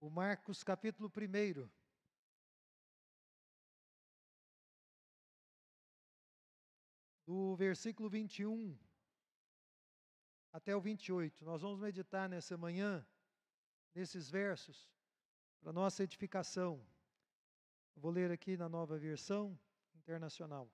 O Marcos capítulo 1, do versículo 21 até o 28. Nós vamos meditar nessa manhã, nesses versos, para nossa edificação. Eu vou ler aqui na Nova Versão Internacional.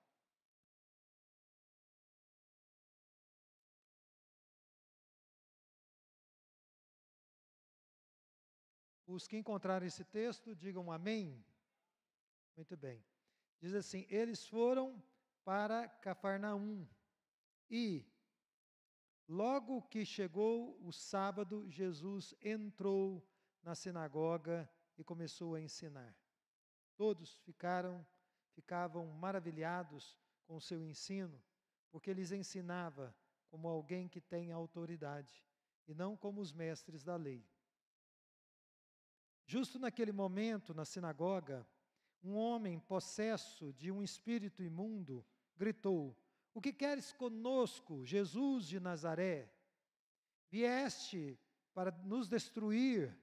Os que encontraram esse texto, digam amém. Muito bem. Diz assim: eles foram para Cafarnaum e, logo que chegou o sábado, Jesus entrou na sinagoga e começou a ensinar. Todos ficavam maravilhados com o seu ensino, porque ele lhes ensinava como alguém que tem autoridade e não como os mestres da lei. Justo naquele momento, na sinagoga, um homem possesso de um espírito imundo gritou: "O que queres conosco, Jesus de Nazaré? Vieste para nos destruir?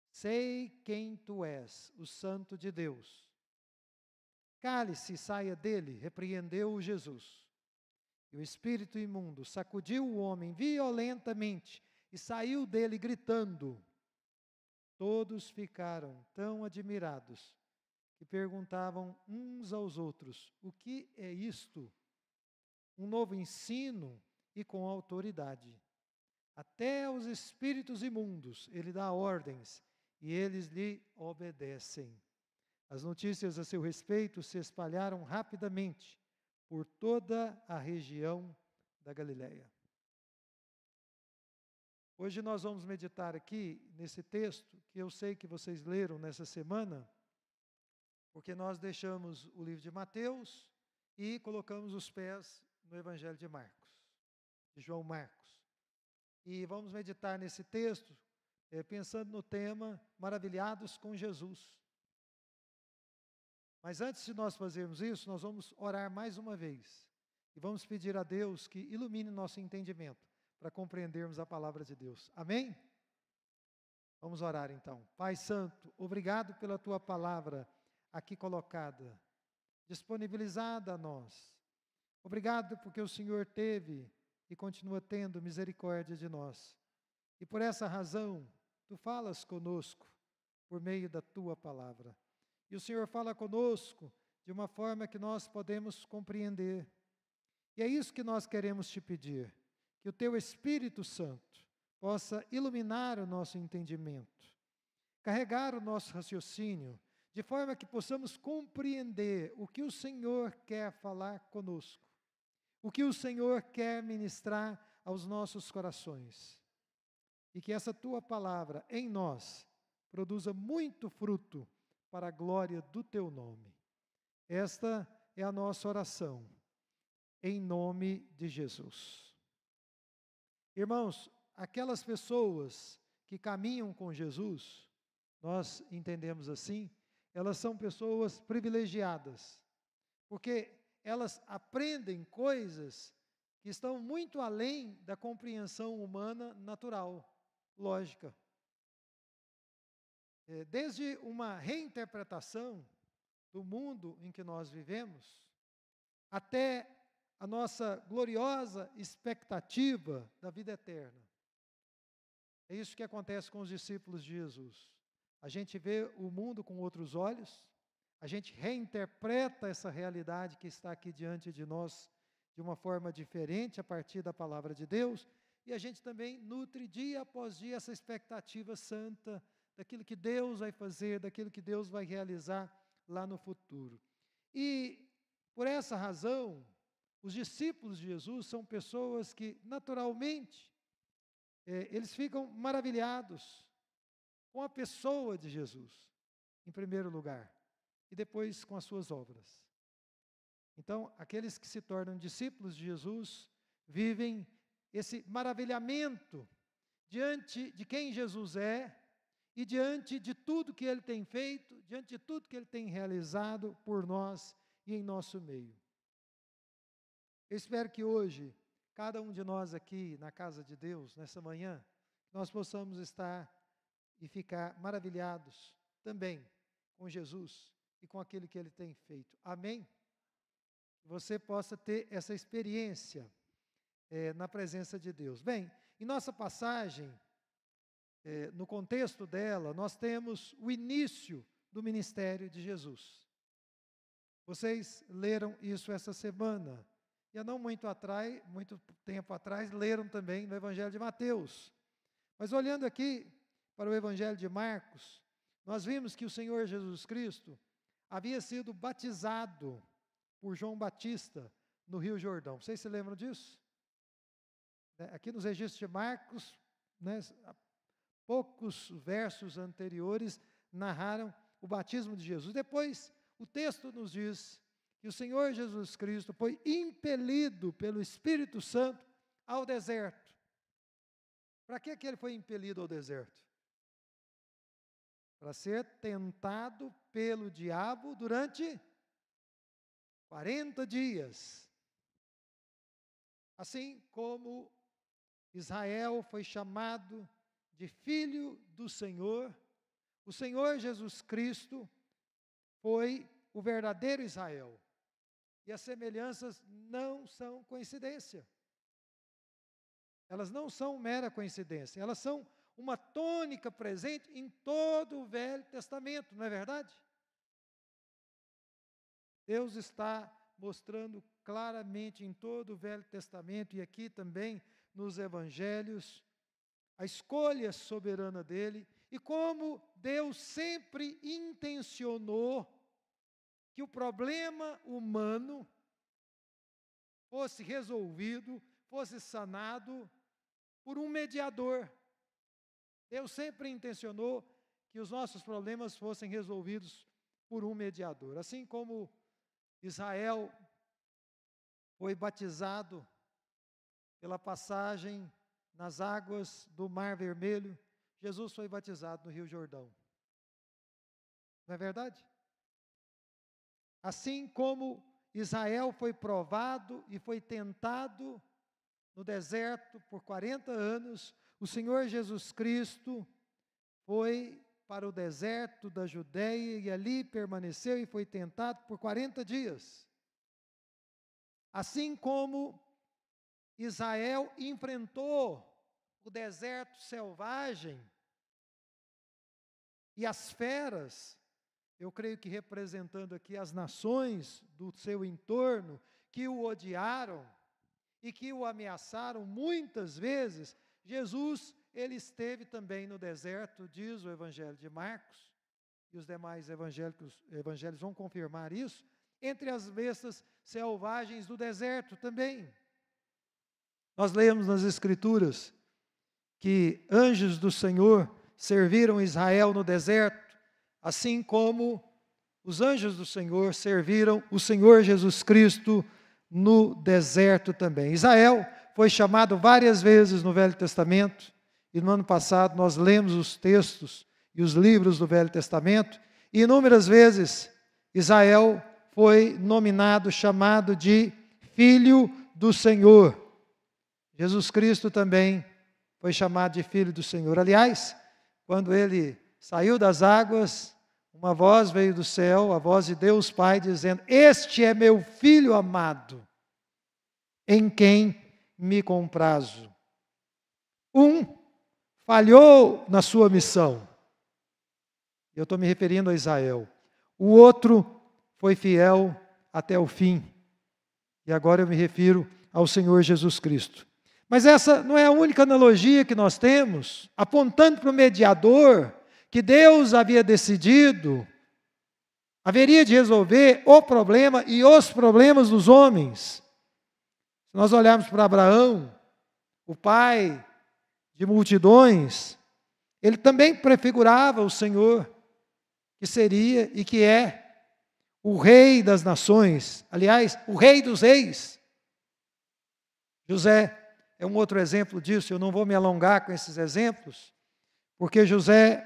Sei quem tu és, o Santo de Deus." "Cale-se e saia dele", repreendeu Jesus. E o espírito imundo sacudiu o homem violentamente e saiu dele gritando. Todos ficaram tão admirados que perguntavam uns aos outros: "O que é isto? Um novo ensino e com autoridade. Até aos espíritos imundos ele dá ordens e eles lhe obedecem." As notícias a seu respeito se espalharam rapidamente por toda a região da Galileia. Hoje nós vamos meditar aqui nesse texto que eu sei que vocês leram nessa semana, porque nós deixamos o livro de Mateus e colocamos os pés no Evangelho de Marcos, de João Marcos. E vamos meditar nesse texto, pensando no tema Maravilhados com Jesus. Mas antes de nós fazermos isso, nós vamos orar mais uma vez. E vamos pedir a Deus que ilumine nosso entendimento para compreendermos a palavra de Deus. Amém? Vamos orar então. Pai Santo, obrigado pela Tua palavra aqui colocada, disponibilizada a nós. Obrigado porque o Senhor teve e continua tendo misericórdia de nós. E por essa razão, Tu falas conosco por meio da Tua palavra. E o Senhor fala conosco de uma forma que nós podemos compreender. E é isso que nós queremos te pedir, que o Teu Espírito Santo possa iluminar o nosso entendimento, carregar o nosso raciocínio, de forma que possamos compreender o que o Senhor quer falar conosco, o que o Senhor quer ministrar aos nossos corações. E que essa Tua palavra em nós produza muito fruto para a glória do Teu nome. Esta é a nossa oração, em nome de Jesus. Irmãos, aquelas pessoas que caminham com Jesus, nós entendemos assim, elas são pessoas privilegiadas, porque elas aprendem coisas que estão muito além da compreensão humana natural, lógica. Desde uma reinterpretação do mundo em que nós vivemos, até a nossa gloriosa expectativa da vida eterna. É isso que acontece com os discípulos de Jesus. A gente vê o mundo com outros olhos, a gente reinterpreta essa realidade que está aqui diante de nós de uma forma diferente a partir da palavra de Deus, e a gente também nutre dia após dia essa expectativa santa daquilo que Deus vai fazer, daquilo que Deus vai realizar lá no futuro. E por essa razão, os discípulos de Jesus são pessoas que, naturalmente, eles ficam maravilhados com a pessoa de Jesus, em primeiro lugar, e depois com as suas obras. Então, aqueles que se tornam discípulos de Jesus vivem esse maravilhamento diante de quem Jesus é e diante de tudo que Ele tem feito, diante de tudo que Ele tem realizado por nós e em nosso meio. Eu espero que hoje, cada um de nós aqui na casa de Deus, nessa manhã, nós possamos estar e ficar maravilhados também com Jesus e com aquilo que Ele tem feito. Amém? Você possa ter essa experiência na presença de Deus. Bem, em nossa passagem, no contexto dela, nós temos o início do ministério de Jesus. Vocês leram isso essa semana. E há não muito tempo atrás, leram também no Evangelho de Mateus. Mas olhando aqui para o Evangelho de Marcos, nós vimos que o Senhor Jesus Cristo havia sido batizado por João Batista no Rio Jordão. Vocês se lembram disso? Aqui nos registros de Marcos, poucos versos anteriores narraram o batismo de Jesus. Depois, o texto nos diz que o Senhor Jesus Cristo foi impelido pelo Espírito Santo ao deserto. Para que ele foi impelido ao deserto? Para ser tentado pelo diabo durante 40 dias. Assim como Israel foi chamado de filho do Senhor, o Senhor Jesus Cristo foi o verdadeiro Israel. E as semelhanças não são coincidência. Elas não são mera coincidência, elas são uma tônica presente em todo o Velho Testamento, não é verdade? Deus está mostrando claramente em todo o Velho Testamento e aqui também nos Evangelhos a escolha soberana dele e como Deus sempre intencionou que o problema humano fosse resolvido, fosse sanado por um mediador. Deus sempre intencionou que os nossos problemas fossem resolvidos por um mediador. Assim como Israel foi batizado pela passagem nas águas do Mar Vermelho, Jesus foi batizado no Rio Jordão. Não é verdade? Assim como Israel foi provado e foi tentado no deserto por 40 anos, o Senhor Jesus Cristo foi para o deserto da Judeia e ali permaneceu e foi tentado por 40 dias. Assim como Israel enfrentou o deserto selvagem e as feras, eu creio que representando aqui as nações do seu entorno, que o odiaram e que o ameaçaram muitas vezes, Jesus, ele esteve também no deserto, diz o Evangelho de Marcos, e os demais evangelhos vão confirmar isso, entre as bestas selvagens do deserto também. Nós lemos nas Escrituras que anjos do Senhor serviram Israel no deserto, assim como os anjos do Senhor serviram o Senhor Jesus Cristo no deserto também. Israel foi chamado várias vezes no Velho Testamento, e no ano passado nós lemos os textos e os livros do Velho Testamento, e inúmeras vezes Israel foi nominado, chamado de Filho do Senhor. Jesus Cristo também foi chamado de Filho do Senhor. Aliás, quando ele saiu das águas, uma voz veio do céu, a voz de Deus Pai, dizendo: "Este é meu Filho amado, em quem me comprazo." Um falhou na sua missão. Eu estou me referindo a Israel. O outro foi fiel até o fim. E agora eu me refiro ao Senhor Jesus Cristo. Mas essa não é a única analogia que nós temos, apontando para o mediador, que Deus havia decidido, haveria de resolver o problema e os problemas dos homens. Se nós olharmos para Abraão, o pai de multidões, ele também prefigurava o Senhor, que seria e que é o Rei das nações, aliás, o Rei dos reis. José é um outro exemplo disso, eu não vou me alongar com esses exemplos, porque José,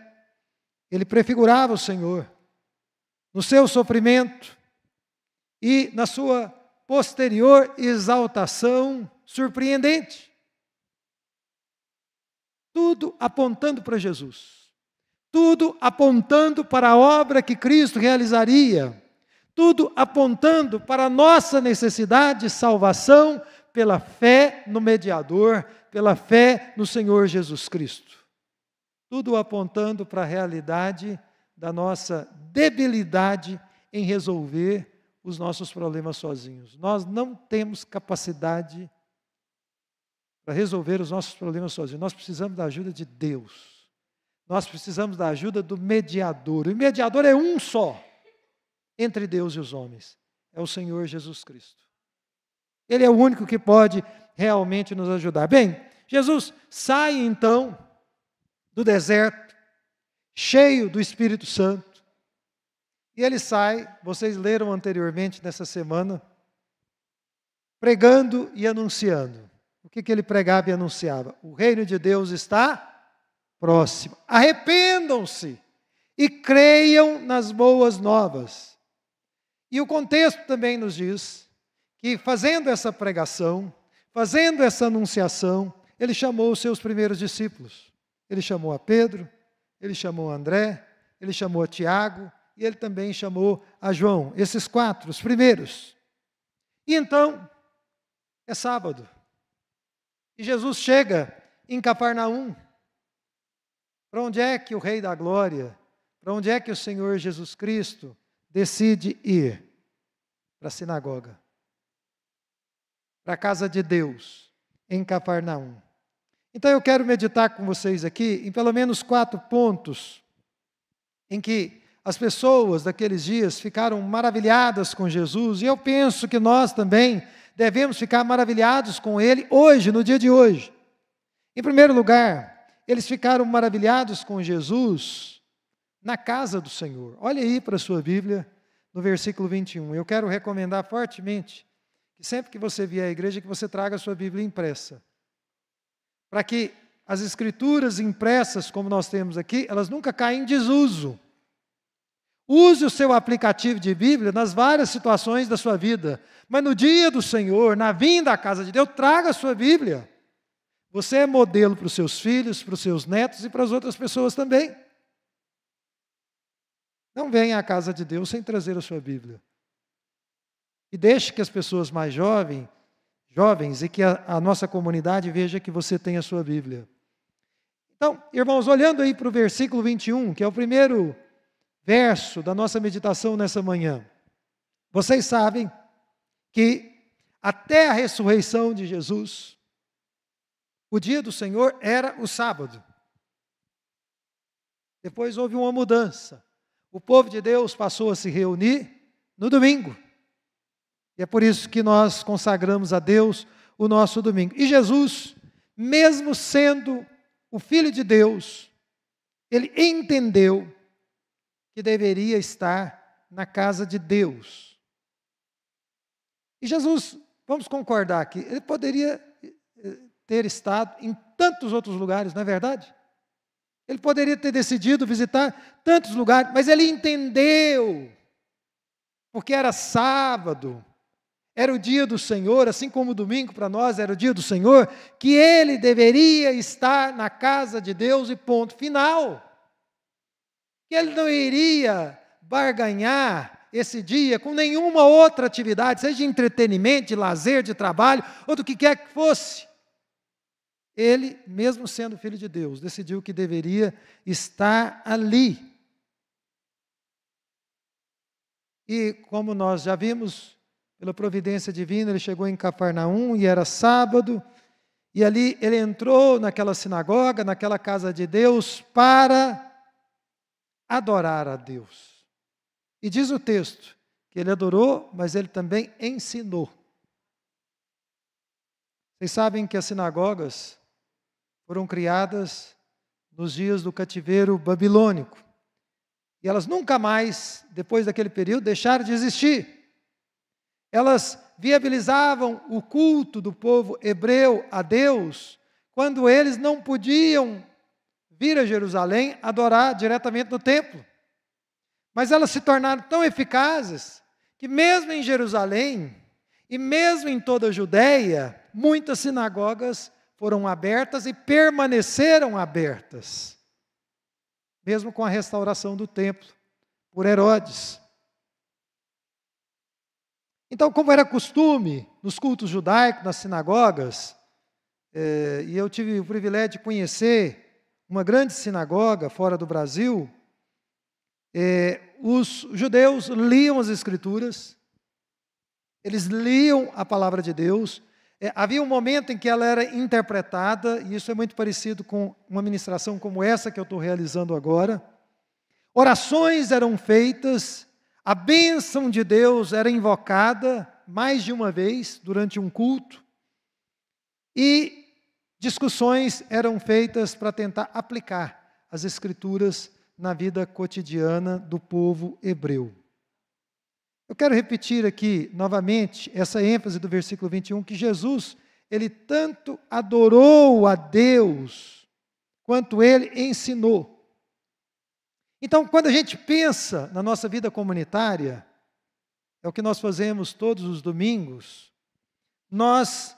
ele prefigurava o Senhor no seu sofrimento e na sua posterior exaltação surpreendente. Tudo apontando para Jesus. tudo apontando para a obra que Cristo realizaria, tudo apontando para a nossa necessidade de salvação pela fé no mediador, pela fé no Senhor Jesus Cristo. Tudo apontando para a realidade da nossa debilidade em resolver os nossos problemas sozinhos. Nós não temos capacidade para resolver os nossos problemas sozinhos. Nós precisamos da ajuda de Deus. Nós precisamos da ajuda do mediador. O mediador é um só entre Deus e os homens. É o Senhor Jesus Cristo. Ele é o único que pode realmente nos ajudar. Bem, Jesus sai então do deserto, cheio do Espírito Santo. E ele sai, vocês leram anteriormente nessa semana, pregando e anunciando. O que ele pregava e anunciava? O reino de Deus está próximo. Arrependam-se e creiam nas boas novas. E o contexto também nos diz que, fazendo essa pregação, fazendo essa anunciação, ele chamou os seus primeiros discípulos. Ele chamou a Pedro, ele chamou a André, ele chamou a Tiago e ele também chamou a João. Esses 4, os primeiros. E então, é sábado. E Jesus chega em Cafarnaum. Para onde é que o Rei da Glória, para onde é que o Senhor Jesus Cristo decide ir? Para a sinagoga. Para a casa de Deus, em Cafarnaum. Então eu quero meditar com vocês aqui em pelo menos 4 pontos em que as pessoas daqueles dias ficaram maravilhadas com Jesus, e eu penso que nós também devemos ficar maravilhados com Ele hoje, no dia de hoje. Em primeiro lugar, eles ficaram maravilhados com Jesus na casa do Senhor. Olha aí para a sua Bíblia, no versículo 21. Eu quero recomendar fortemente que sempre que você vier à igreja, que você traga a sua Bíblia impressa. Para que as escrituras impressas, como nós temos aqui, elas nunca caem em desuso. Use o seu aplicativo de Bíblia nas várias situações da sua vida. Mas no dia do Senhor, na vinda à casa de Deus, traga a sua Bíblia. Você é modelo para os seus filhos, para os seus netos e para as outras pessoas também. Não venha à casa de Deus sem trazer a sua Bíblia. E deixe que as pessoas mais jovens e que a nossa comunidade veja que você tem a sua Bíblia. Então, irmãos, olhando aí para o versículo 21, que é o primeiro verso da nossa meditação nessa manhã. Vocês sabem que até a ressurreição de Jesus, o dia do Senhor era o sábado. Depois houve uma mudança. O povo de Deus passou a se reunir no domingo. E é por isso que nós consagramos a Deus o nosso domingo. E Jesus, mesmo sendo o Filho de Deus, ele entendeu que deveria estar na casa de Deus. E Jesus, vamos concordar aqui, ele poderia ter estado em tantos outros lugares, não é verdade? Ele poderia ter decidido visitar tantos lugares, mas ele entendeu, porque era sábado, era o dia do Senhor, assim como o domingo para nós era o dia do Senhor, que ele deveria estar na casa de Deus e ponto final. Que ele não iria barganhar esse dia com nenhuma outra atividade, seja de entretenimento, de lazer, de trabalho, ou do que quer que fosse. Ele, mesmo sendo filho de Deus, decidiu que deveria estar ali. E como nós já vimos, pela providência divina, ele chegou em Cafarnaum e era sábado, e ali ele entrou naquela sinagoga, naquela casa de Deus, para adorar a Deus. E diz o texto que ele adorou, mas ele também ensinou. Vocês sabem que as sinagogas foram criadas nos dias do cativeiro babilônico. E elas nunca mais, depois daquele período, deixaram de existir. Elas viabilizavam o culto do povo hebreu a Deus, quando eles não podiam vir a Jerusalém adorar diretamente no templo. Mas elas se tornaram tão eficazes que mesmo em Jerusalém e mesmo em toda a Judéia, muitas sinagogas foram abertas e permaneceram abertas. mesmo com a restauração do templo por Herodes. Então, como era costume nos cultos judaicos, nas sinagogas, e eu tive o privilégio de conhecer uma grande sinagoga fora do Brasil, os judeus liam as Escrituras, eles liam a palavra de Deus. Havia um momento em que ela era interpretada, e isso é muito parecido com uma ministração como essa que eu estou realizando agora. Orações eram feitas, a bênção de Deus era invocada mais de uma vez durante um culto, e discussões eram feitas para tentar aplicar as Escrituras na vida cotidiana do povo hebreu. Eu quero repetir aqui novamente essa ênfase do versículo 21, que Jesus, ele tanto adorou a Deus, quanto ele ensinou. Então, quando a gente pensa na nossa vida comunitária, é o que nós fazemos todos os domingos, nós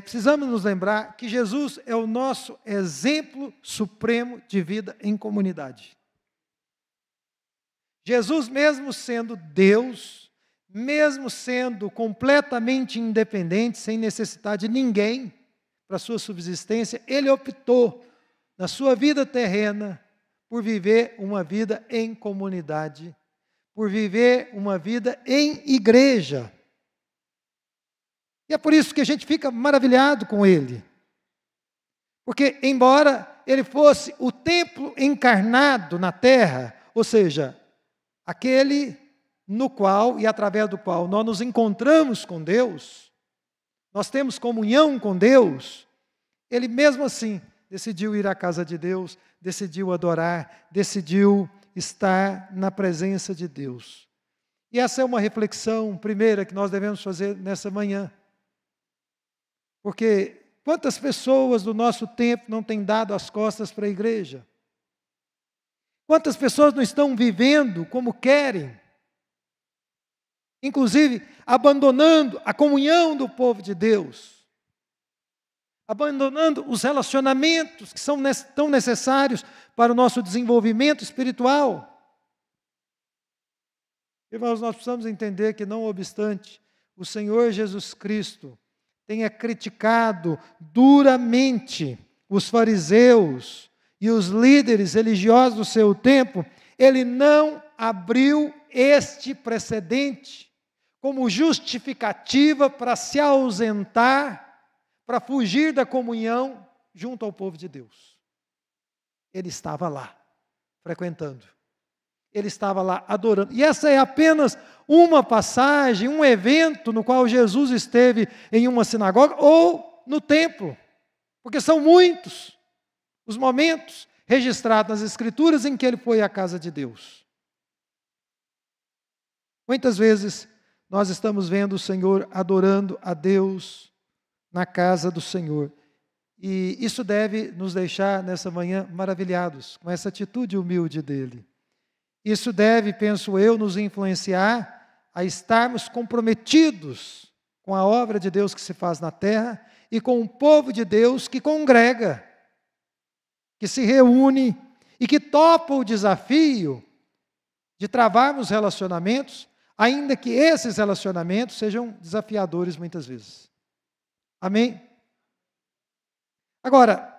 precisamos nos lembrar que Jesus é o nosso exemplo supremo de vida em comunidade. Jesus, mesmo sendo Deus, mesmo sendo completamente independente, sem necessidade de ninguém para sua subsistência, ele optou, na sua vida terrena, por viver uma vida em comunidade, por viver uma vida em igreja. E é por isso que a gente fica maravilhado com ele. Porque, embora ele fosse o templo encarnado na terra, ou seja, aquele no qual e através do qual nós nos encontramos com Deus, nós temos comunhão com Deus, ele mesmo assim decidiu ir à casa de Deus, decidiu adorar, decidiu estar na presença de Deus. E essa é uma reflexão primeira que nós devemos fazer nessa manhã. Porque quantas pessoas do nosso tempo não têm dado as costas para a igreja? Quantas pessoas não estão vivendo como querem? Inclusive, abandonando a comunhão do povo de Deus. Abandonando os relacionamentos que são tão necessários para o nosso desenvolvimento espiritual. Irmãos, nós precisamos entender que, não obstante o Senhor Jesus Cristo tenha criticado duramente os fariseus e os líderes religiosos do seu tempo, ele não abriu este precedente como justificativa para se ausentar, para fugir da comunhão junto ao povo de Deus. Ele estava lá, frequentando. Ele estava lá adorando. E essa é apenas uma passagem, um evento no qual Jesus esteve em uma sinagoga ou no templo. Porque são muitos os momentos registrados nas Escrituras em que ele foi à casa de Deus. Muitas vezes nós estamos vendo o Senhor adorando a Deus na casa do Senhor. E isso deve nos deixar nessa manhã maravilhados com essa atitude humilde dele. Isso deve, penso eu, nos influenciar a estarmos comprometidos com a obra de Deus que se faz na terra e com o povo de Deus que congrega, que se reúne e que topa o desafio de travarmos relacionamentos, ainda que esses relacionamentos sejam desafiadores muitas vezes. Amém? Agora,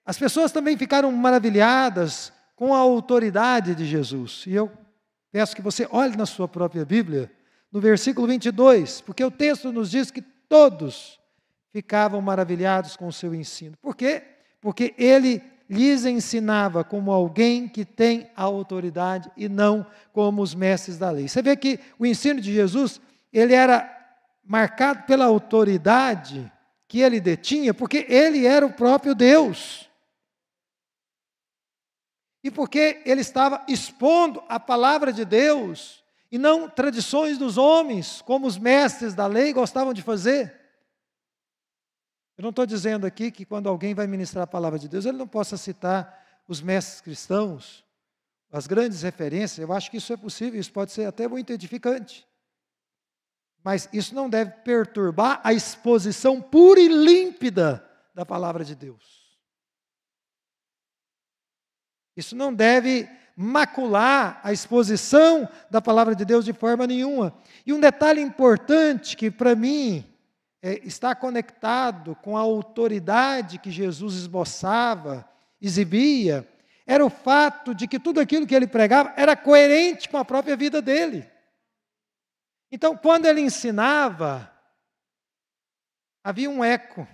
as pessoas também ficaram maravilhadas com a autoridade de Jesus. E eu peço que você olhe na sua própria Bíblia, no versículo 22, porque o texto nos diz que todos ficavam maravilhados com o seu ensino. Por quê? Porque ele lhes ensinava como alguém que tem a autoridade e não como os mestres da lei. Você vê que o ensino de Jesus, ele era marcado pela autoridade que ele detinha, porque ele era o próprio Deus. E porque ele estava expondo a palavra de Deus e não tradições dos homens, como os mestres da lei gostavam de fazer. Eu não estou dizendo aqui que quando alguém vai ministrar a palavra de Deus, ele não possa citar os mestres cristãos, as grandes referências. Eu acho que isso é possível, isso pode ser até muito edificante. Mas isso não deve perturbar a exposição pura e límpida da palavra de Deus. Isso não deve macular a exposição da palavra de Deus de forma nenhuma. E um detalhe importante que para mim está conectado com a autoridade que Jesus esboçava, exibia, era o fato de que tudo aquilo que ele pregava era coerente com a própria vida dele. Então, quando ele ensinava, havia um eco.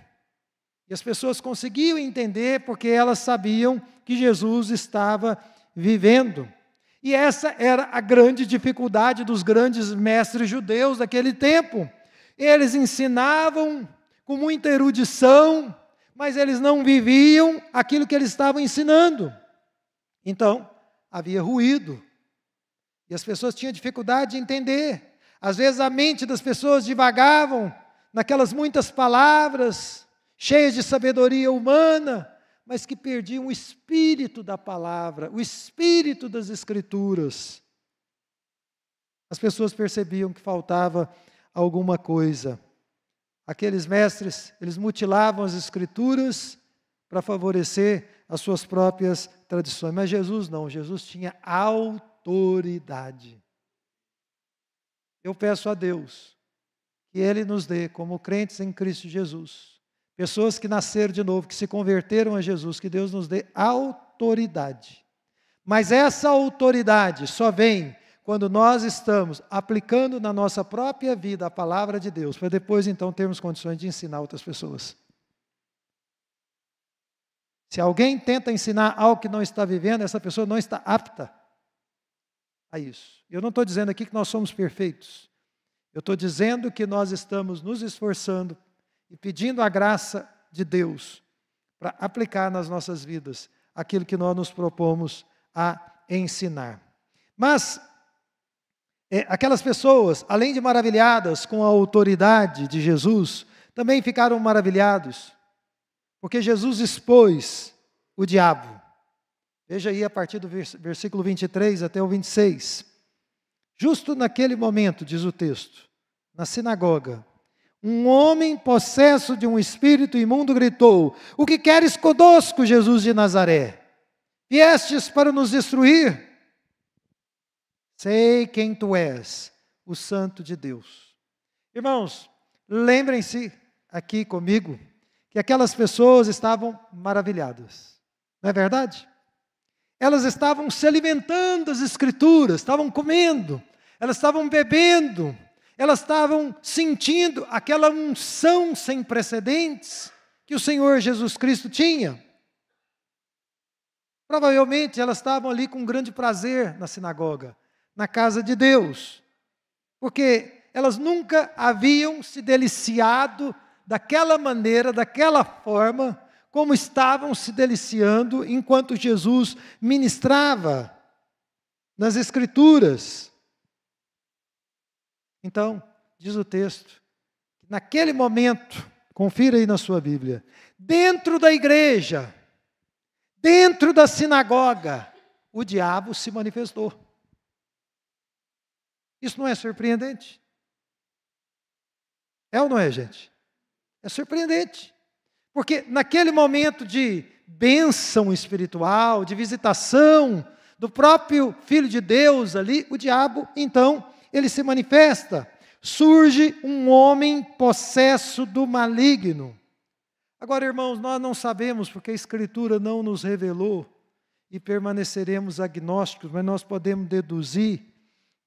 E as pessoas conseguiam entender porque elas sabiam que Jesus estava vivendo. E essa era a grande dificuldade dos grandes mestres judeus daquele tempo. Eles ensinavam com muita erudição, mas eles não viviam aquilo que eles estavam ensinando. Então, havia ruído. E as pessoas tinham dificuldade de entender. Às vezes a mente das pessoas divagavam naquelas muitas palavras, cheias de sabedoria humana, mas que perdiam o espírito da palavra, o espírito das Escrituras. As pessoas percebiam que faltava alguma coisa. Aqueles mestres, eles mutilavam as Escrituras para favorecer as suas próprias tradições. Mas Jesus não, Jesus tinha autoridade. Eu peço a Deus que Ele nos dê, como crentes em Cristo Jesus, pessoas que nasceram de novo, que se converteram a Jesus, que Deus nos dê autoridade. Mas essa autoridade só vem quando nós estamos aplicando na nossa própria vida a palavra de Deus, para depois então termos condições de ensinar outras pessoas. Se alguém tenta ensinar algo que não está vivendo, essa pessoa não está apta a isso. Eu não estou dizendo aqui que nós somos perfeitos. Eu estou dizendo que nós estamos nos esforçando e pedindo a graça de Deus para aplicar nas nossas vidas aquilo que nós nos propomos a ensinar. Mas aquelas pessoas, além de maravilhadas com a autoridade de Jesus, também ficaram maravilhados, porque Jesus expôs o diabo. Veja aí a partir do versículo 23 até o 26. Justo naquele momento, diz o texto, na sinagoga, um homem possesso de um espírito imundo gritou: "O que queres conosco, Jesus de Nazaré? Viestes para nos destruir? Sei quem tu és, o Santo de Deus." Irmãos, lembrem-se aqui comigo que aquelas pessoas estavam maravilhadas. Não é verdade? Elas estavam se alimentando das Escrituras, estavam comendo, elas estavam bebendo, elas estavam sentindo aquela unção sem precedentes que o Senhor Jesus Cristo tinha. Provavelmente elas estavam ali com grande prazer na sinagoga, na casa de Deus, porque elas nunca haviam se deliciado daquela maneira, daquela forma, como estavam se deliciando enquanto Jesus ministrava nas Escrituras. Então, diz o texto, naquele momento, confira aí na sua Bíblia, dentro da igreja, dentro da sinagoga, o diabo se manifestou. Isso não é surpreendente? É ou não é, gente? É surpreendente. Porque naquele momento de bênção espiritual, de visitação do próprio Filho de Deus ali, o diabo, então, ele se manifesta. Surge um homem possesso do maligno. Agora, irmãos, nós não sabemos, porque a Escritura não nos revelou, e permaneceremos agnósticos, mas nós podemos deduzir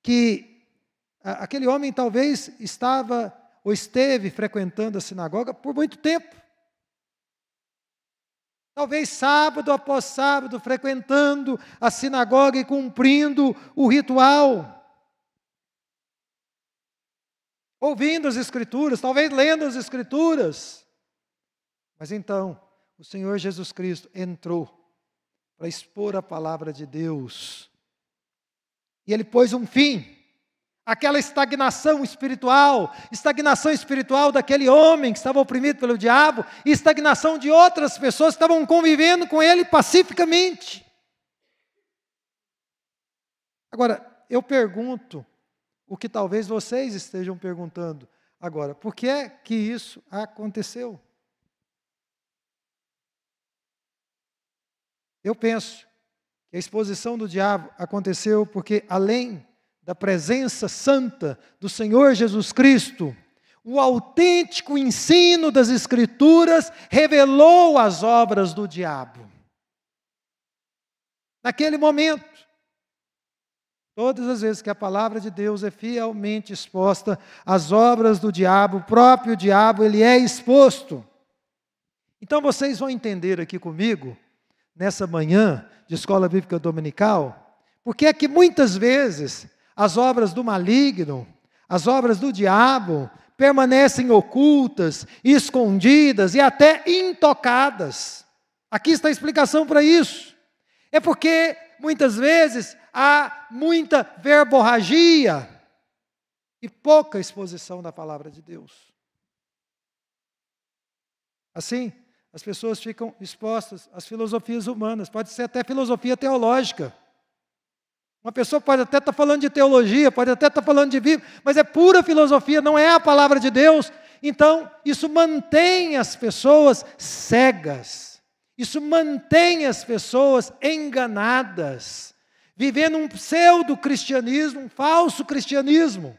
que aquele homem talvez estava ou esteve frequentando a sinagoga por muito tempo. Talvez sábado após sábado, frequentando a sinagoga e cumprindo o ritual. Ouvindo as Escrituras, talvez lendo as Escrituras. Mas então, o Senhor Jesus Cristo entrou para expor a palavra de Deus. E Ele pôs um fim àquela estagnação espiritual daquele homem que estava oprimido pelo diabo, e estagnação de outras pessoas que estavam convivendo com ele pacificamente. Agora, eu pergunto, o que talvez vocês estejam perguntando agora: por que é que isso aconteceu? Eu penso que a exposição do diabo aconteceu porque, além da presença santa do Senhor Jesus Cristo, o autêntico ensino das Escrituras revelou as obras do diabo. Naquele momento, todas as vezes que a palavra de Deus é fielmente exposta, as obras do diabo, o próprio diabo, ele é exposto. Então vocês vão entender aqui comigo, nessa manhã de Escola Bíblica Dominical, porque é que muitas vezes as obras do maligno, as obras do diabo, permanecem ocultas, escondidas e até intocadas. Aqui está a explicação para isso. É porque, muitas vezes, há muita verborragia e pouca exposição da palavra de Deus. Assim, as pessoas ficam expostas às filosofias humanas, pode ser até filosofia teológica. Uma pessoa pode até estar falando de teologia, pode até estar falando de Bíblia, mas é pura filosofia, não é a palavra de Deus. Então, isso mantém as pessoas cegas. Isso mantém as pessoas enganadas, vivendo um pseudo-cristianismo, um falso cristianismo.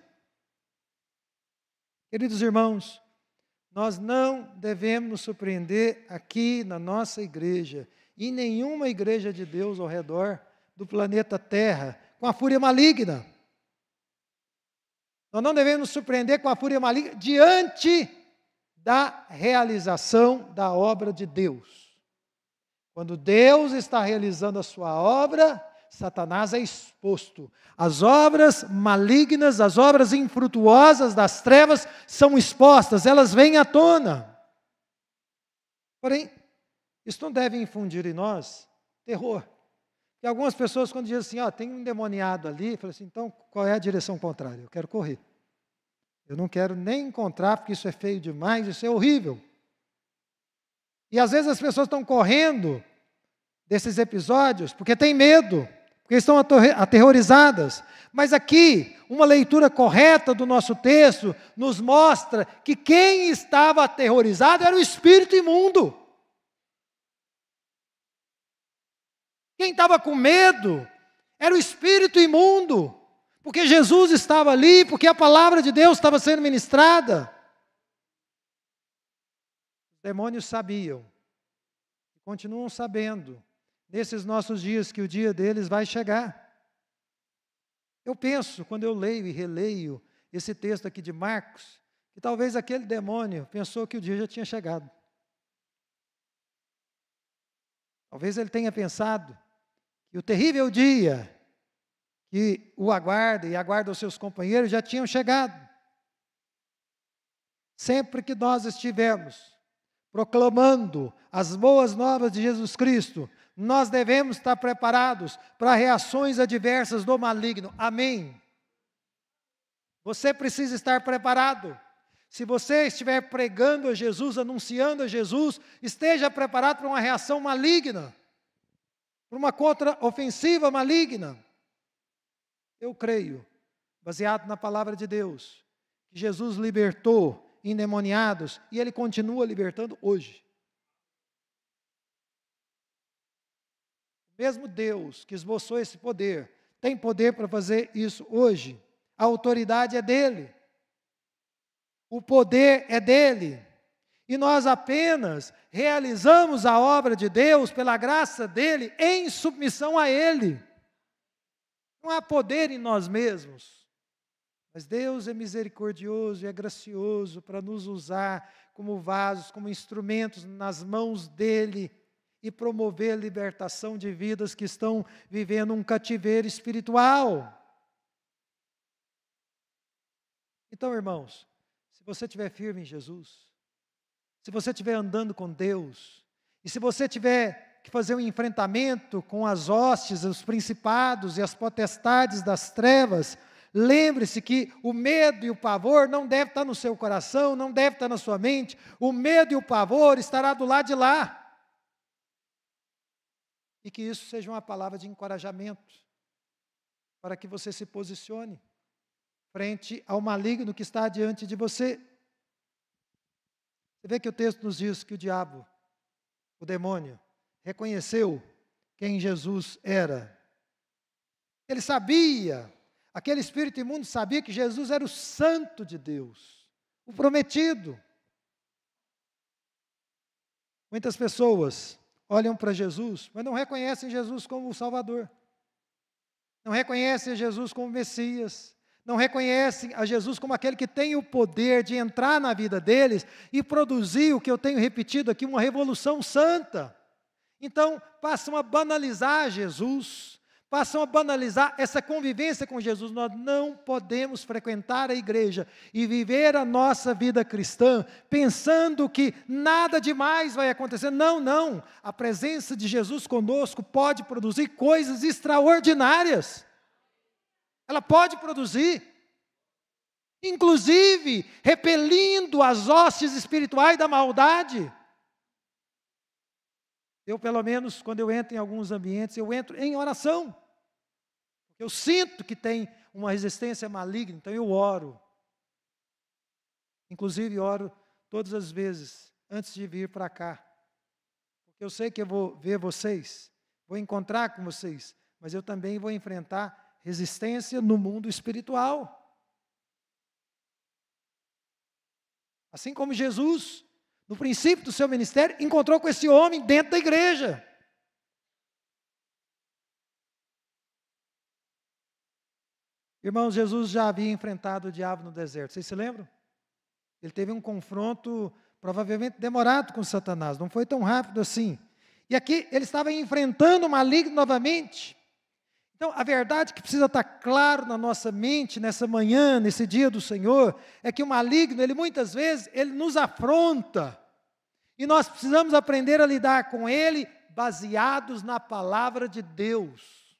Queridos irmãos, nós não devemos nos surpreender aqui na nossa igreja, e nenhuma igreja de Deus ao redor do planeta Terra, com a fúria maligna. Nós não devemos nos surpreender com a fúria maligna diante da realização da obra de Deus. Quando Deus está realizando a sua obra, Satanás é exposto. As obras malignas, as obras infrutuosas das trevas são expostas, elas vêm à tona. Porém, isso não deve infundir em nós terror. E algumas pessoas, quando dizem assim, tem um endemoniado ali, falam assim, então qual é a direção contrária? Eu quero correr. Eu não quero nem encontrar, porque isso é feio demais, isso é horrível. E às vezes as pessoas estão correndo desses episódios porque têm medo, porque estão aterrorizadas. Mas aqui, uma leitura correta do nosso texto nos mostra que quem estava aterrorizado era o espírito imundo. Quem estava com medo era o espírito imundo, porque Jesus estava ali, porque a palavra de Deus estava sendo ministrada. Os demônios sabiam, e continuam sabendo, nesses nossos dias, que o dia deles vai chegar. Eu penso, quando eu leio e releio esse texto aqui de Marcos, que talvez aquele demônio pensou que o dia já tinha chegado. Talvez ele tenha pensado que o terrível dia que o aguarda e aguarda os seus companheiros já tinham chegado. Sempre que nós estivermos proclamando as boas novas de Jesus Cristo, nós devemos estar preparados para reações adversas do maligno. Amém? Você precisa estar preparado. Se você estiver pregando a Jesus, anunciando a Jesus, esteja preparado para uma reação maligna, para uma contra-ofensiva maligna. Eu creio, baseado na palavra de Deus, que Jesus libertou endemoniados e Ele continua libertando hoje. O mesmo Deus que esboçou esse poder, tem poder para fazer isso hoje. A autoridade é dEle. O poder é dEle. E nós apenas realizamos a obra de Deus pela graça dEle em submissão a Ele. Não há poder em nós mesmos, mas Deus é misericordioso e é gracioso para nos usar como vasos, como instrumentos nas mãos dEle e promover a libertação de vidas que estão vivendo um cativeiro espiritual. Então, irmãos, se você estiver firme em Jesus, se você estiver andando com Deus, e se você tiver que fazer um enfrentamento com as hostes, os principados e as potestades das trevas, lembre-se que o medo e o pavor não devem estar no seu coração, não devem estar na sua mente, o medo e o pavor estará do lado de lá. E que isso seja uma palavra de encorajamento, para que você se posicione frente ao maligno que está diante de você. Você vê que o texto nos diz que o diabo, o demônio, reconheceu quem Jesus era. Ele sabia, aquele espírito imundo sabia que Jesus era o Santo de Deus, o prometido. Muitas pessoas olham para Jesus, mas não reconhecem Jesus como o Salvador. Não reconhecem a Jesus como Messias. Não reconhecem a Jesus como aquele que tem o poder de entrar na vida deles e produzir o que eu tenho repetido aqui, uma revolução santa. Então, passam a banalizar Jesus, passam a banalizar essa convivência com Jesus. Nós não podemos frequentar a igreja e viver a nossa vida cristã pensando que nada demais vai acontecer. Não, não. A presença de Jesus conosco pode produzir coisas extraordinárias. Ela pode produzir, inclusive repelindo as hostes espirituais da maldade. Eu, pelo menos, quando eu entro em alguns ambientes, eu entro em oração. Eu sinto que tem uma resistência maligna, então eu oro. Inclusive, oro todas as vezes, antes de vir para cá. Porque eu sei que eu vou ver vocês, vou encontrar com vocês, mas eu também vou enfrentar resistência no mundo espiritual. Assim como Jesus, no princípio do seu ministério, encontrou com esse homem dentro da igreja. Irmãos, Jesus já havia enfrentado o diabo no deserto, vocês se lembram? Ele teve um confronto provavelmente demorado com Satanás, não foi tão rápido assim. E aqui ele estava enfrentando o maligno novamente. Então, a verdade que precisa estar claro na nossa mente, nessa manhã, nesse dia do Senhor, é que o maligno, ele muitas vezes, ele nos afronta. E nós precisamos aprender a lidar com ele baseados na palavra de Deus.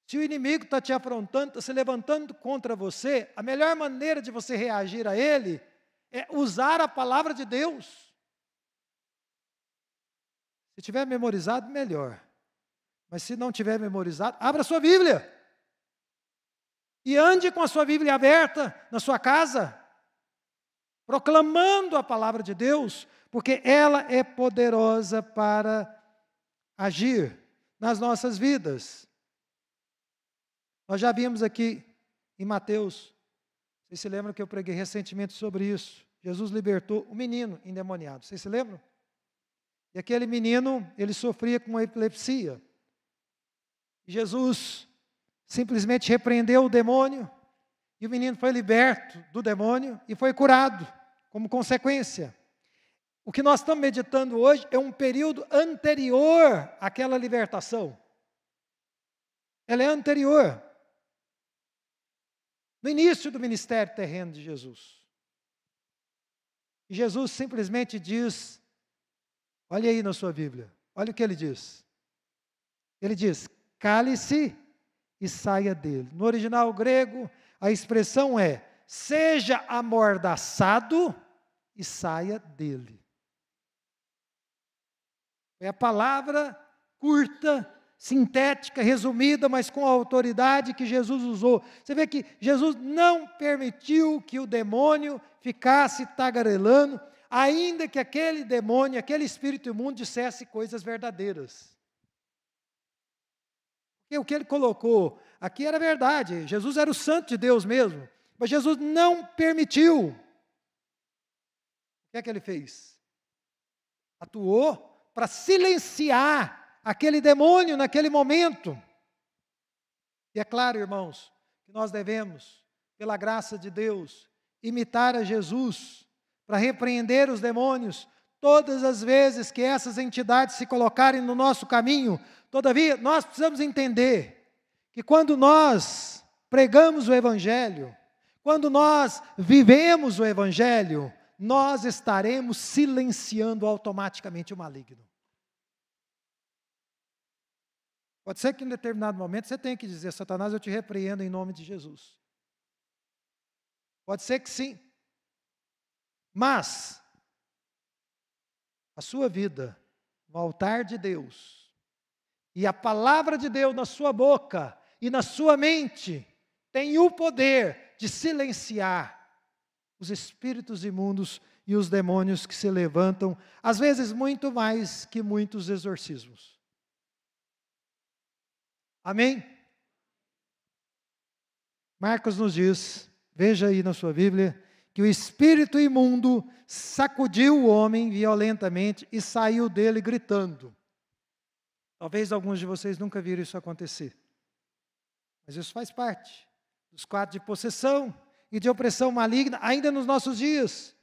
Se o inimigo está te afrontando, está se levantando contra você, a melhor maneira de você reagir a ele é usar a palavra de Deus. Se tiver memorizado, melhor. Mas se não tiver memorizado, abra a sua Bíblia. E ande com a sua Bíblia aberta na sua casa, proclamando a palavra de Deus, porque ela é poderosa para agir nas nossas vidas. Nós já vimos aqui em Mateus, vocês se lembram que eu preguei recentemente sobre isso? Jesus libertou o menino endemoniado, vocês se lembram? E aquele menino, ele sofria com uma epilepsia. Jesus simplesmente repreendeu o demônio, e o menino foi liberto do demônio e foi curado, como consequência. O que nós estamos meditando hoje é um período anterior àquela libertação. Ela é anterior. No início do ministério terreno de Jesus. E Jesus simplesmente diz, olha aí na sua Bíblia, olha o que ele diz. Ele diz, cale-se e saia dele. No original grego, a expressão é, seja amordaçado e saia dele. É a palavra curta, sintética, resumida, mas com a autoridade que Jesus usou. Você vê que Jesus não permitiu que o demônio ficasse tagarelando, ainda que aquele demônio, aquele espírito imundo dissesse coisas verdadeiras. Porque o que ele colocou aqui era verdade, Jesus era o santo de Deus mesmo, mas Jesus não permitiu. O que é que ele fez? Atuou para silenciar aquele demônio naquele momento. E é claro, irmãos, que nós devemos, pela graça de Deus, imitar a Jesus para repreender os demônios todas as vezes que essas entidades se colocarem no nosso caminho. Todavia, nós precisamos entender que quando nós pregamos o Evangelho, quando nós vivemos o Evangelho, nós estaremos silenciando automaticamente o maligno. Pode ser que em determinado momento você tenha que dizer, Satanás, eu te repreendo em nome de Jesus. Pode ser que sim. Mas, a sua vida no altar de Deus, e a palavra de Deus na sua boca e na sua mente, tem o poder de silenciar os espíritos imundos e os demônios que se levantam, às vezes muito mais que muitos exorcismos. Amém? Marcos nos diz, veja aí na sua Bíblia, que o espírito imundo sacudiu o homem violentamente e saiu dele gritando. Talvez alguns de vocês nunca viram isso acontecer. Mas isso faz parte dos quadros de possessão e de opressão maligna ainda nos nossos dias.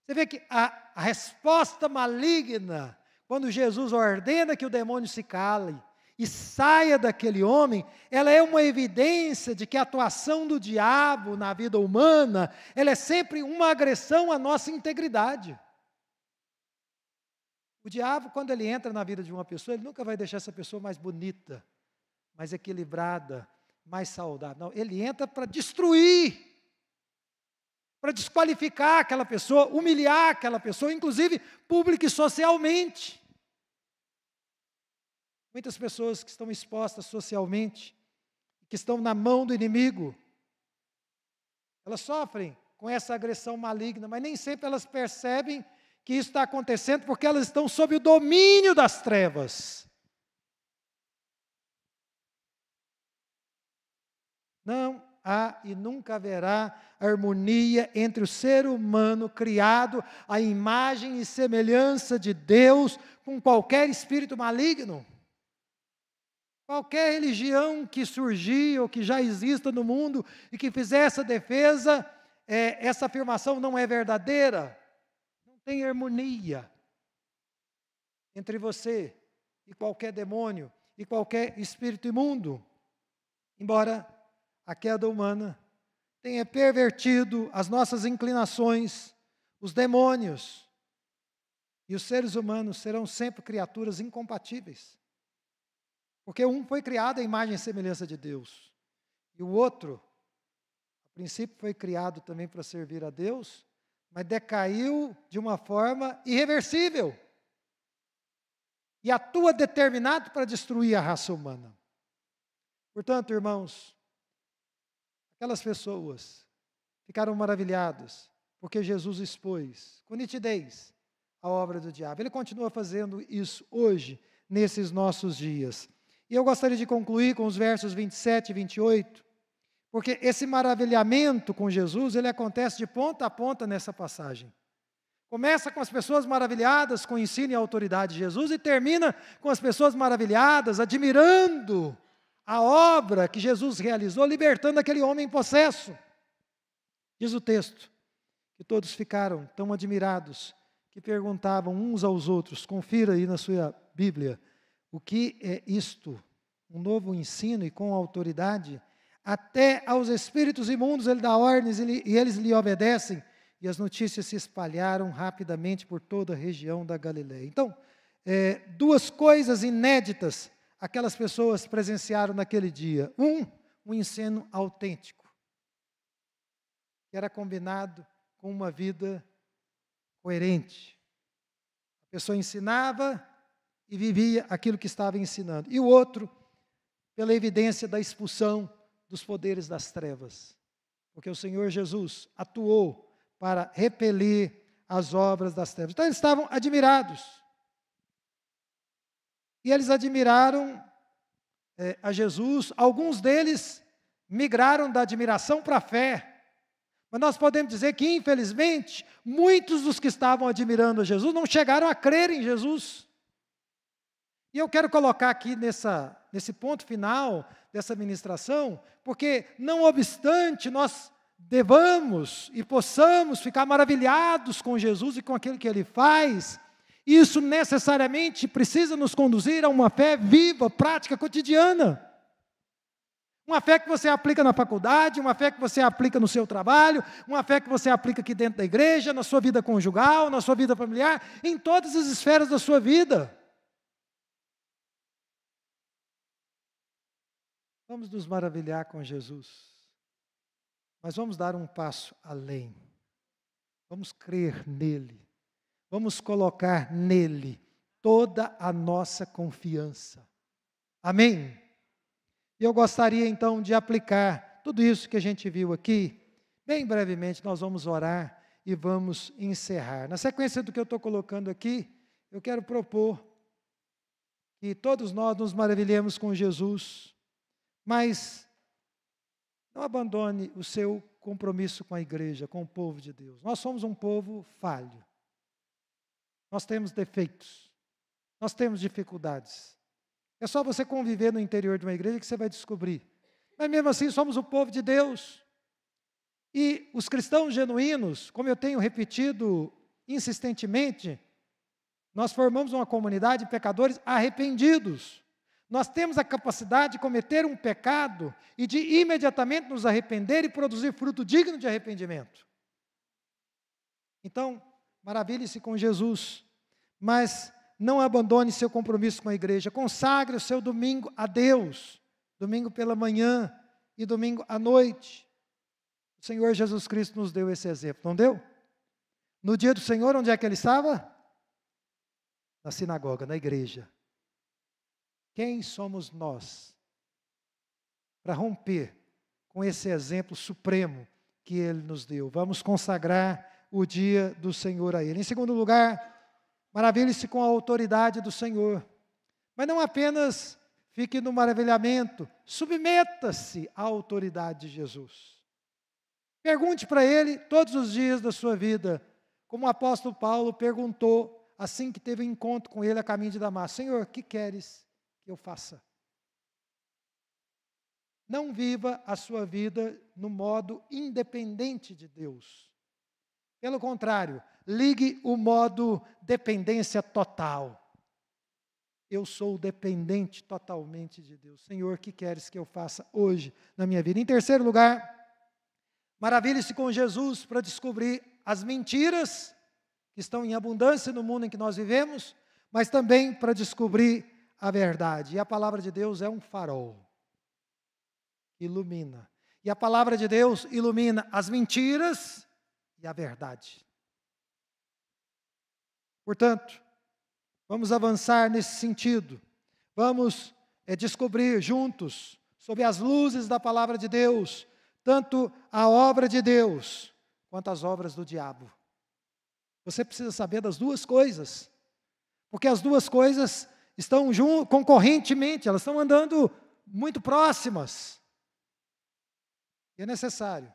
Você vê que a resposta maligna, quando Jesus ordena que o demônio se cale e saia daquele homem, ela é uma evidência de que a atuação do diabo na vida humana, ela é sempre uma agressão à nossa integridade. O diabo, quando ele entra na vida de uma pessoa, ele nunca vai deixar essa pessoa mais bonita, mais equilibrada, mais saudável. Não, ele entra para destruir, para desqualificar aquela pessoa, humilhar aquela pessoa, inclusive pública e socialmente. Muitas pessoas que estão expostas socialmente, que estão na mão do inimigo, elas sofrem com essa agressão maligna, mas nem sempre elas percebem que isso está acontecendo porque elas estão sob o domínio das trevas. Não há e nunca haverá harmonia entre o ser humano criado à imagem e semelhança de Deus com qualquer espírito maligno. Qualquer religião que surgir ou que já exista no mundo e que fizer essa defesa, essa afirmação não é verdadeira. Não tem harmonia entre você e qualquer demônio e qualquer espírito imundo. Embora a queda humana tenha pervertido as nossas inclinações, os demônios e os seres humanos serão sempre criaturas incompatíveis. Porque um foi criado à imagem e semelhança de Deus. E o outro, a princípio, foi criado também para servir a Deus, mas decaiu de uma forma irreversível. E atua determinado para destruir a raça humana. Portanto, irmãos, aquelas pessoas ficaram maravilhadas, porque Jesus expôs com nitidez a obra do diabo. Ele continua fazendo isso hoje, nesses nossos dias. E eu gostaria de concluir com os versos 27 e 28, porque esse maravilhamento com Jesus, ele acontece de ponta a ponta nessa passagem. Começa com as pessoas maravilhadas com o ensino e a autoridade de Jesus e termina com as pessoas maravilhadas, admirando a obra que Jesus realizou, libertando aquele homem possesso. Diz o texto, que todos ficaram tão admirados, que perguntavam uns aos outros, confira aí na sua Bíblia, o que é isto? Um novo ensino e com autoridade? Até aos espíritos imundos ele dá ordens e eles lhe obedecem. E as notícias se espalharam rapidamente por toda a região da Galileia. Então, duas coisas inéditas aquelas pessoas presenciaram naquele dia. Um ensino autêntico, que era combinado com uma vida coerente. A pessoa ensinava e vivia aquilo que estava ensinando. E o outro, pela evidência da expulsão dos poderes das trevas. Porque o Senhor Jesus atuou para repelir as obras das trevas. Então eles estavam admirados. E eles admiraram a Jesus. Alguns deles migraram da admiração para a fé. Mas nós podemos dizer que, infelizmente, muitos dos que estavam admirando a Jesus não chegaram a crer em Jesus. E eu quero colocar aqui nesse ponto final dessa ministração, porque, não obstante nós devamos e possamos ficar maravilhados com Jesus e com aquilo que Ele faz, isso necessariamente precisa nos conduzir a uma fé viva, prática, cotidiana. Uma fé que você aplica na faculdade, uma fé que você aplica no seu trabalho, uma fé que você aplica aqui dentro da igreja, na sua vida conjugal, na sua vida familiar, em todas as esferas da sua vida. Vamos nos maravilhar com Jesus, mas vamos dar um passo além. Vamos crer nele, vamos colocar nele toda a nossa confiança. Amém? E eu gostaria então de aplicar tudo isso que a gente viu aqui. Bem brevemente nós vamos orar e vamos encerrar. Na sequência do que eu estou colocando aqui, eu quero propor que todos nós nos maravilhemos com Jesus, mas não abandone o seu compromisso com a igreja, com o povo de Deus. Nós somos um povo falho. Nós temos defeitos. Nós temos dificuldades. É só você conviver no interior de uma igreja que você vai descobrir. Mas mesmo assim somos o povo de Deus. E os cristãos genuínos, como eu tenho repetido insistentemente, nós formamos uma comunidade de pecadores arrependidos. Nós temos a capacidade de cometer um pecado e de imediatamente nos arrepender e produzir fruto digno de arrependimento. Então, maravilhe-se com Jesus, mas não abandone seu compromisso com a igreja. Consagre o seu domingo a Deus, domingo pela manhã e domingo à noite. O Senhor Jesus Cristo nos deu esse exemplo, não deu? No dia do Senhor, onde é que ele estava? Na sinagoga, na igreja. Quem somos nós para romper com esse exemplo supremo que ele nos deu? Vamos consagrar o dia do Senhor a ele. Em segundo lugar, maravilhe-se com a autoridade do Senhor. Mas não apenas fique no maravilhamento, submeta-se à autoridade de Jesus. Pergunte para ele todos os dias da sua vida, como o apóstolo Paulo perguntou assim que teve um encontro com ele a caminho de Damasco: Senhor, o que queres que eu faça? Não viva a sua vida no modo independente de Deus. Pelo contrário, ligue o modo dependência total. Eu sou dependente totalmente de Deus. Senhor, o que queres que eu faça hoje na minha vida? Em terceiro lugar, maravilhe-se com Jesus para descobrir as mentiras que estão em abundância no mundo em que nós vivemos, mas também para descobrir a verdade. E a palavra de Deus é um farol. Ilumina. E a palavra de Deus ilumina as mentiras e a verdade. Portanto, vamos avançar nesse sentido. Vamos descobrir juntos, sob as luzes da palavra de Deus, tanto a obra de Deus, quanto as obras do diabo. Você precisa saber das duas coisas, porque as duas coisas estão concorrentemente, elas estão andando muito próximas. E é necessário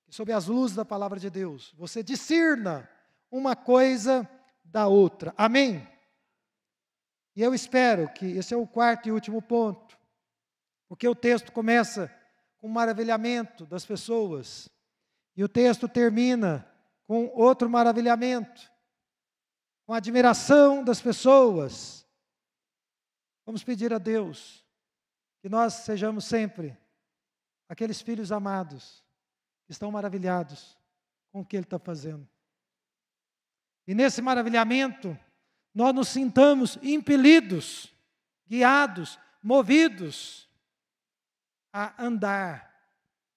que, sob as luzes da palavra de Deus, você discirna uma coisa da outra. Amém? E eu espero que esse é o quarto e último ponto, porque o texto começa com maravilhamento das pessoas, e o texto termina com outro maravilhamento, com admiração das pessoas. Vamos pedir a Deus que nós sejamos sempre aqueles filhos amados que estão maravilhados com o que Ele está fazendo. E nesse maravilhamento, nós nos sintamos impelidos, guiados, movidos a andar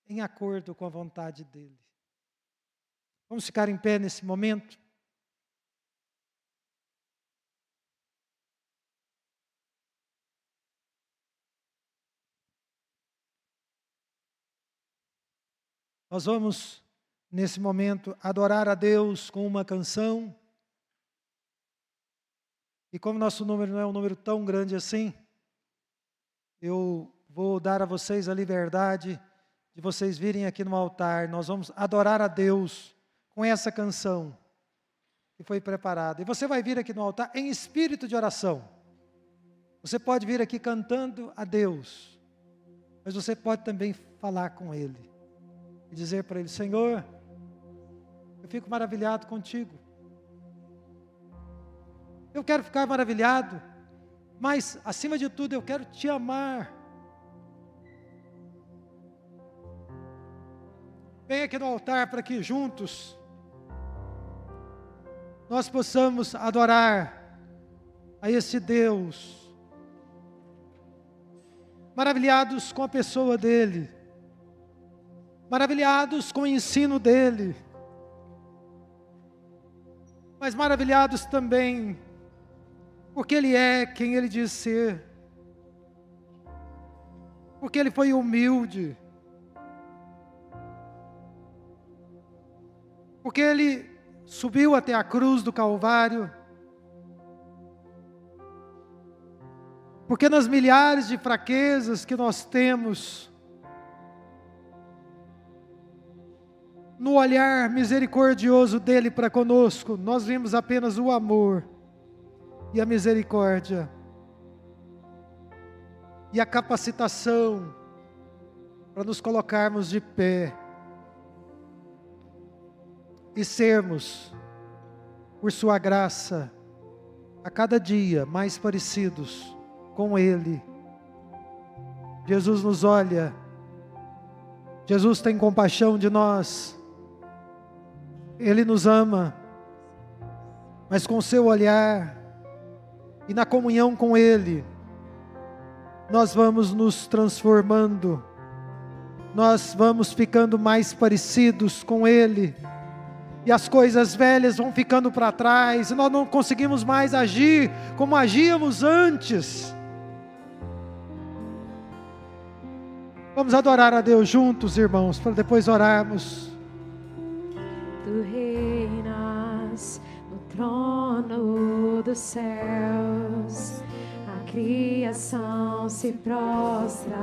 em acordo com a vontade dEle. Vamos ficar em pé nesse momento? Nós vamos, nesse momento, adorar a Deus com uma canção. E como nosso número não é um número tão grande assim, eu vou dar a vocês a liberdade de vocês virem aqui no altar. Nós vamos adorar a Deus com essa canção que foi preparada. E você vai vir aqui no altar em espírito de oração. Você pode vir aqui cantando a Deus, mas você pode também falar com Ele e dizer para Ele: Senhor, eu fico maravilhado contigo. Eu quero ficar maravilhado, mas acima de tudo eu quero te amar. Vem aqui no altar para que juntos nós possamos adorar a esse Deus, maravilhados com a pessoa dEle, maravilhados com o ensino dEle, mas maravilhados também porque Ele é quem Ele diz ser, porque Ele foi humilde, porque Ele subiu até a cruz do Calvário, Porque nas milhares de fraquezas que nós temos, no olhar misericordioso dele para conosco, nós vimos apenas o amor e a misericórdia e a capacitação para nos colocarmos de pé e sermos, por sua graça, a cada dia mais parecidos com ele. Jesus nos olha, Jesus tem compaixão de nós, Ele nos ama, mas com o seu olhar e na comunhão com Ele, nós vamos nos transformando, nós vamos ficando mais parecidos com Ele, e as coisas velhas vão ficando para trás, e nós não conseguimos mais agir como agíamos antes. Vamos adorar a Deus juntos, irmãos, para depois orarmos. Tu reinas no trono dos céus, a criação se prostra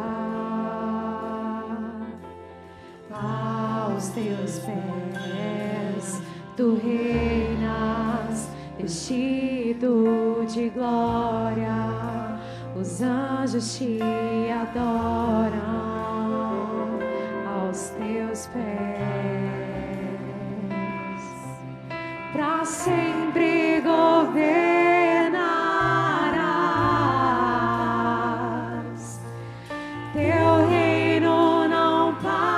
aos teus pés. Tu reinas vestido de glória, os anjos te adoram aos teus pés. Para sempre governarás, teu reino não passará,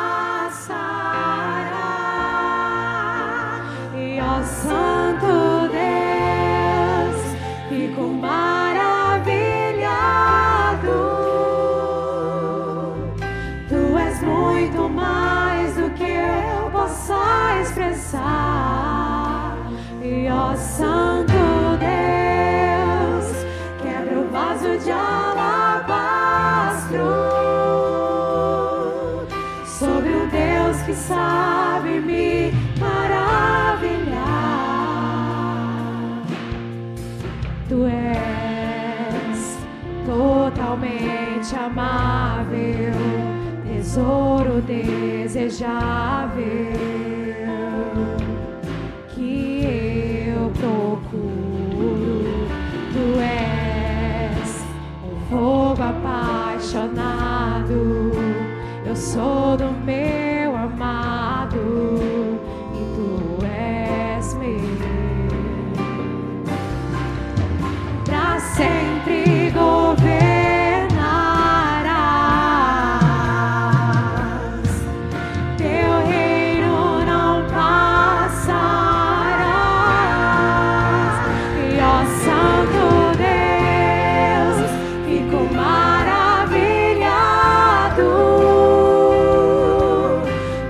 e ó Santo Deus, fico maravilhado. Tu és muito mais do que eu possa expressar, e ó Santo Deus, quebra o vaso de alabastro sobre um Deus que sabe me maravilhar. Tu és totalmente amável, tesouro desejável que eu procuro. Tu és um fogo apaixonado, eu sou do meu amado e tu és meu. Pra sempre governarás, teu reino não passarás, e ó Santo Deus, fico maravilhado.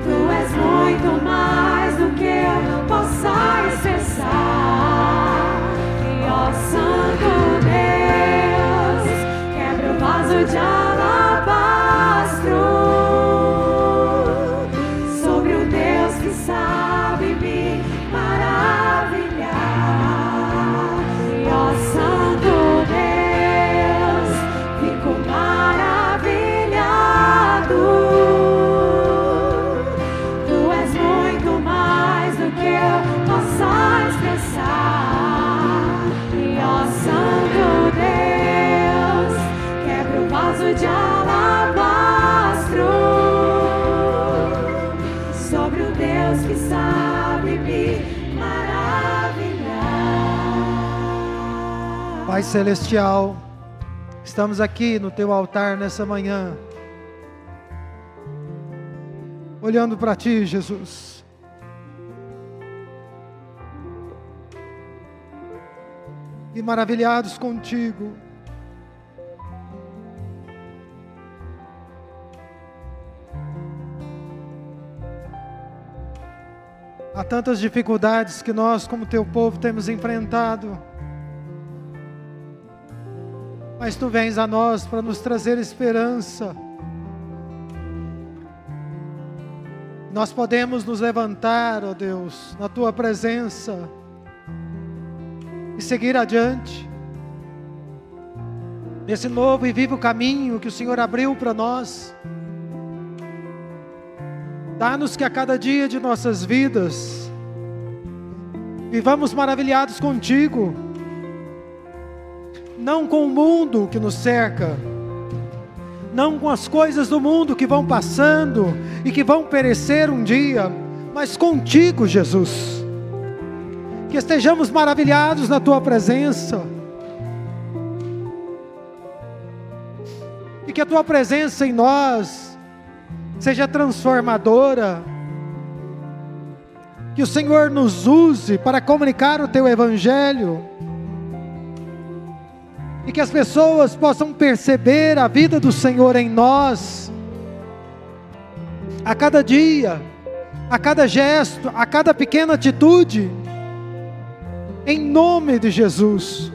Tu és muito mais do que eu possa expressar, e ó Santo Deus, quebra o vaso de alabastro sobre o Deus que sabe me maravilhar, e ó Santo Deus, fico maravilhado. Tu és muito mais do que eu possa expressar, e ó Santo Deus, quebra o vaso de alabastro sobre o Deus que sabe me maravilhar. Pai Celestial, estamos aqui no Teu altar nessa manhã, olhando para Ti, Jesus. E maravilhados contigo. Há tantas dificuldades que nós, como Teu povo, temos enfrentado. Mas Tu vens a nós para nos trazer esperança. Nós podemos nos levantar, ó Deus, na Tua presença e seguir adiante. nesse novo e vivo caminho que o Senhor abriu para nós. Dá-nos que a cada dia de nossas vidas vivamos maravilhados contigo, não com o mundo que nos cerca, não com as coisas do mundo que vão passando e que vão perecer um dia, mas contigo, Jesus. Que estejamos maravilhados na tua presença, e que a tua presença em nós seja transformadora, que o Senhor nos use para comunicar o teu evangelho, e que as pessoas possam perceber a vida do Senhor em nós, a cada dia, a cada gesto, a cada pequena atitude, em nome de Jesus.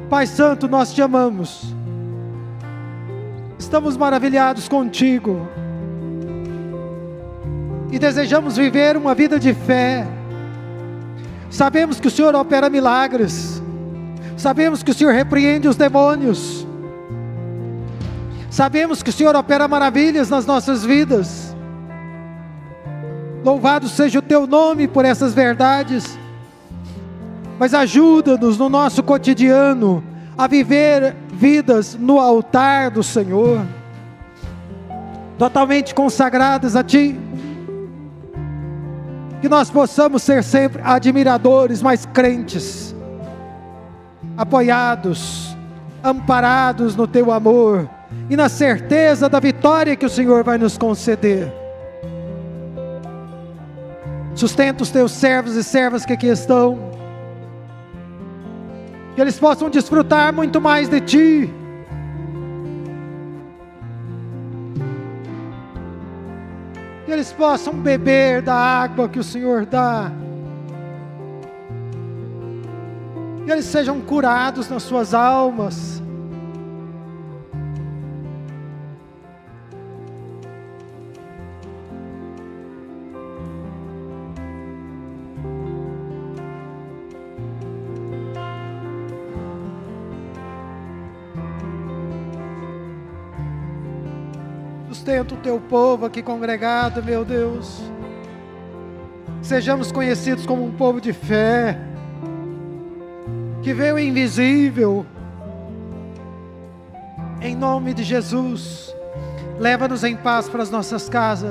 Pai Santo, nós te amamos, estamos maravilhados contigo, e desejamos viver uma vida de fé. Sabemos que o Senhor opera milagres, sabemos que o Senhor repreende os demônios, sabemos que o Senhor opera maravilhas nas nossas vidas. Louvado seja o teu nome por essas verdades, mas ajuda-nos no nosso cotidiano a viver vidas no altar do Senhor, totalmente consagradas a Ti, que nós possamos ser sempre admiradores, mas crentes, apoiados, amparados no Teu amor, e na certeza da vitória que o Senhor vai nos conceder. Sustenta os Teus servos e servas que aqui estão, que eles possam desfrutar muito mais de Ti, que eles possam beber da água que o Senhor dá, que eles sejam curados nas suas almas, sustenta o teu povo aqui congregado, meu Deus, sejamos conhecidos como um povo de fé, que vê o invisível, em nome de Jesus. Leva-nos em paz para as nossas casas.